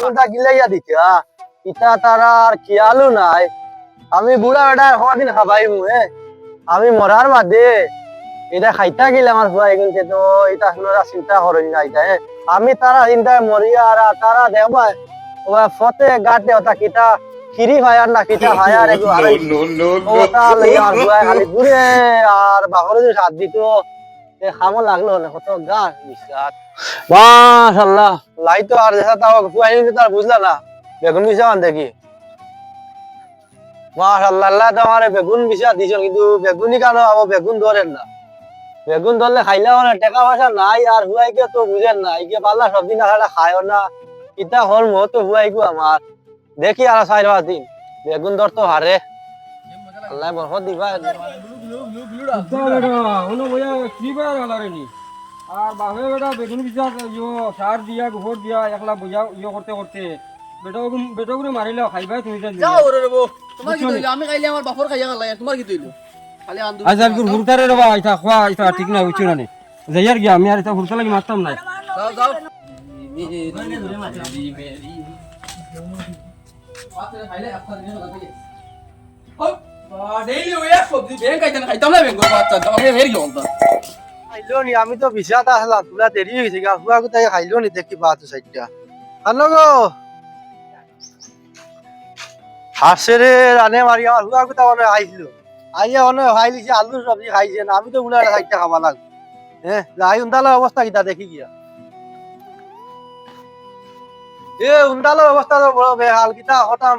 বেগুনটা গিলাইয়া দিতে ইটা তারা আর খেয়ালও নাই। আমি বুড়া বেটা কদিন খাবাইমু আমি মরার বাদে এটা খাইতা গেলে আমার ভুয়া এগুনকে তো এটা আপনারা চিন্তা করেন না এটা আমি তারা চিন্তায় মরিয়া আর তারা দেখবা ফতে গাটে ওটা কিটা খিরি ভায়ার না কিটা ভায়ার একটু ওটা লইয়া আর ভুয়া খালি ঘুরে আর বাঘরে যে সাত দিত খামো লাগলো না কত গাছ বিশ্বাস মাশাআল্লাহ লাই তো আর দেখা তাও ভুয়া এগুনকে তার বুঝলা না বেগুন বিছান দেখি মাশাআল্লাহ আল্লাহ তোমারে বেগুন বিছা দিছেন কিন্তু বেগুনই কেন আবো বেগুন ধরেন না বেগুন ধরলে খাইলে মানে টাকা পয়সা নাই আর হুয়াইকে তো বুঝেন না ইকে পাল্লা সবজি না খাইলে খায়ও না ইটা হল মো তো হুয়াইকু আমার দেখি আর 4-5 দিন বেগুন ধর তো হারে আল্লাহ বরকত দিবা আর বাপে বেটা বেগুন বিচার সার দিয়া গোবর দিয়া একলা বুঝা করতে করতে বেটা করে মারিলে খাইবাই তুমি তোমার কি হইলো আমি খাইলে আমার বাপর খাইয়া গেল তোমার কি হইলো খালি আন্দু আজকাল হুরতারে রবা এটা খোয়া এটা ঠিক না উচিত না যাইয়ার গিয়া আমি আর এটা হুরতা লাগি মারতাম না যাও যাও খাইলো নি আমি তো বিছাতে আসলাম তুলা দেরি হয়ে গেছে হুয়া কোথায় খাইলো নি দেখি বাত সাইডটা হ্যালো গো হাসেরে রানে মারি আমার হুয়া কোথায় মনে আইছিল আইয়া মনে খাইলিছে আলু সবজি খাইছে না আমি তো উলা সাইডটা খাবা লাগবে যাই উন্দালের অবস্থা কিটা দেখি গিয়া উন্দালের অবস্থা তো বড় বেহাল কিটা হঠাম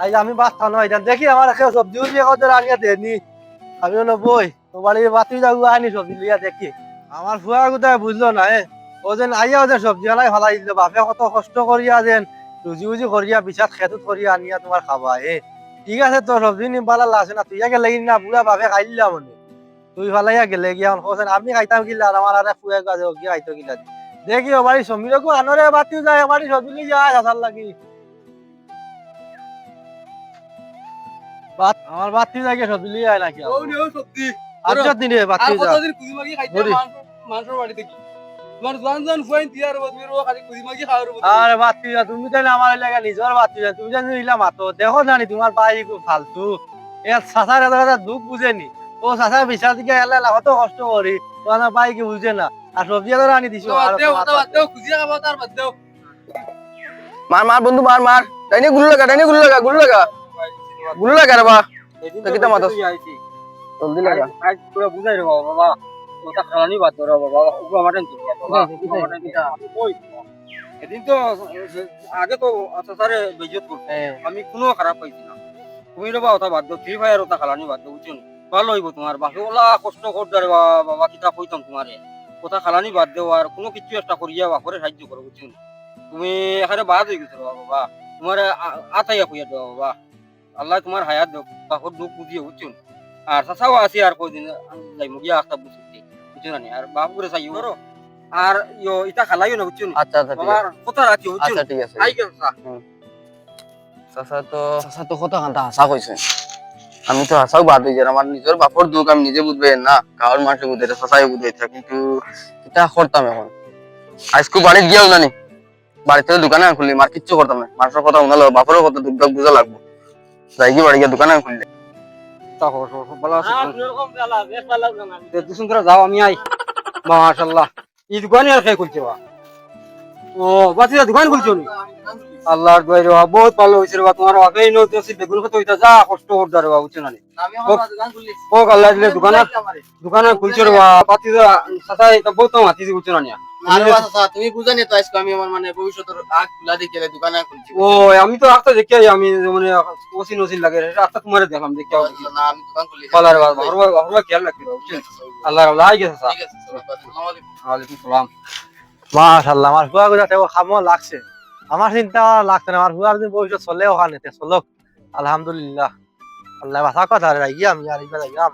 আজ আমি বাস থানো দেখি আমার সবজি উজিয়ে কত আনিয়া দেনি আমি বই তো বাড়ির বাতি যাবো আনি সবজি লিয়া দেখি আমার ফুয়া কোথায় বুঝলো না ও যেন আইয়া ওদের সবজি আলাই ফেলাই দিল বাপে কত কষ্ট করিয়া যেন রুজি উজি করিয়া বিচাত খেতুত করিয়া আনিয়া তোমার খাবা ঠিক আছে তোর সবজি নিবালা আছে না তুই গেলে না বুড়া বাপে খাই দিলা মনে তুই ফালাইয়া গেলে গিয়া কোসেন আমি খাইতাম কিলা আর আমার আরে ফুয়া কাজে গিয়া খাইতো কিলা দেখি ও বাড়ি সমীরকু আনরে বাতিও যায় বাড়ি সবজি লিয়ে যায় আসার লাগি আমার বাতি লাগে সবজি লিয়ে আয় নাকি সত্যি আচ্ছা দিনে বাতি আর যা কতদিন কুজি মাগি খাইতে মানুষের বাড়ি থেকে তোমার জন ফুয়াইন দিয়ার বদমির ও খালি কুজি মাগি খাওয়ার বদমি আরে বাতি যা তুমি তাই আমার লাগা নিজর বাতি যা তুমি জানি ইলা মাতো দেখো জানি তোমার পাই খুব ফালতু এ সাসার এত দুঃখ বুঝেনি ও সাসা বিশাল দিকে এলা এলা কত কষ্ট করি তোমার পাই কি বুঝে না আর সবজি তো আনি দিছো আর বাদ দাও কুজি খাবো তার বাদ দাও মার মার বন্ধু মার মার ডাইনে গুলো লাগা গুলো লাগা রে বা কিটা মাতো জলদি লাগা আজ পুরো বুঝাই রে বাবা ওটা খালানি বাদ ধরো বাবা ও আমার এদিন তো আগে তো সাসারে বেজত করতে আমি কোনো খারাপ পাইছি না তুমি রে বাবা ওটা বাদ দাও ফ্রি ফায়ার ওটা খালানি বাদ দাও বুঝছো ভালো হইব তোমার বাকি ওলা কষ্ট করতে রে বাবা কিতা কইতাম তোমারে ওটা খালানি বাদ দাও আর কোনো কিছু একটা করিয়া বাপরে সাহায্য করো বুঝছো তুমি এখানে বাদ হয়ে গেছো বাবা তোমার আতাইয়া কইয়া দাও বাবা আল্লাহ তোমার হায়াত দাও বাপর দুঃখ বুঝিয়ে বুঝছো আর চাচাও আছে আর কয়দিন যাইমু গিয়া একটা বুঝছি বুঝছো না আর বাপুরে চাইও করো আর ইটা খালাইও না বুঝছো আচ্ছা আচ্ছা ঠিক আমার কথা রাখিও বুঝছো আচ্ছা ঠিক আছে আই গেল চাচা তো কথা কান্তা হাসা কইছে আমি তো হাসাও বাদ হয়ে আমার নিজের বাপর দুঃখ আমি নিজে বুঝবে না গাঁৱৰ মানুষে বুঝে চাচাই বুঝাইছে কিন্তু এটা করতাম এখন আজকে বাড়িতে গিয়েও জানি বাড়িতে দোকানে খুললি মার কিচ্ছু করতাম না মানুষের কথা উনালো বাপরের কথা দুঃখ বুঝা লাগবো যাই কি বাড়ি গিয়ে দোকানে খুললে যাও আমি আই মাশাআল্লাহ এই দোকানে আর খেয়ে খুলছে বা ও বাচ্চা দোকান খুলছো নি আল্লাহর দোয়াই রে বহুত ভালো হইছে রে তোমার আগেই নতে আছে বেগুন কত হইতা যা কষ্ট করদা রে বুঝছো না আমি আমার দোকান খুললি ও আল্লাহ দিলে দোকানে খুলছো রে বাতি সাথা এটা বহুত মাতি বুঝছো না আরে বাবা তুমি বুঝানি তো আজকে আমি আমার মানে ভবিষ্যতের আগ খুলা দেখে দোকানে খুলছি ও আমি তো রাস্তা দেখে আমি মানে ওসিন ওসিন লাগে রাস্তা তোমারে দেখলাম দেখে না আমি দোকান খুললি পালার বাবা হরবা খেয়াল রাখি বুঝছো আল্লাহ আল্লাহ আই গেছে ঠিক আছে আসসালামু আলাইকুম ওয়ালাইকুম সালাম মাশাআল্লাহ আমার হুয়া গুজাতে খামো লাগছে আমার চিন্তা লাগছে না আমার হুয়ার দিন ভবিষ্যৎ চলে ওখানে চলক আলহামদুলিল্লাহ আল্লাহ বাসা কথা রাখি আমি আর ইবা লাগিলাম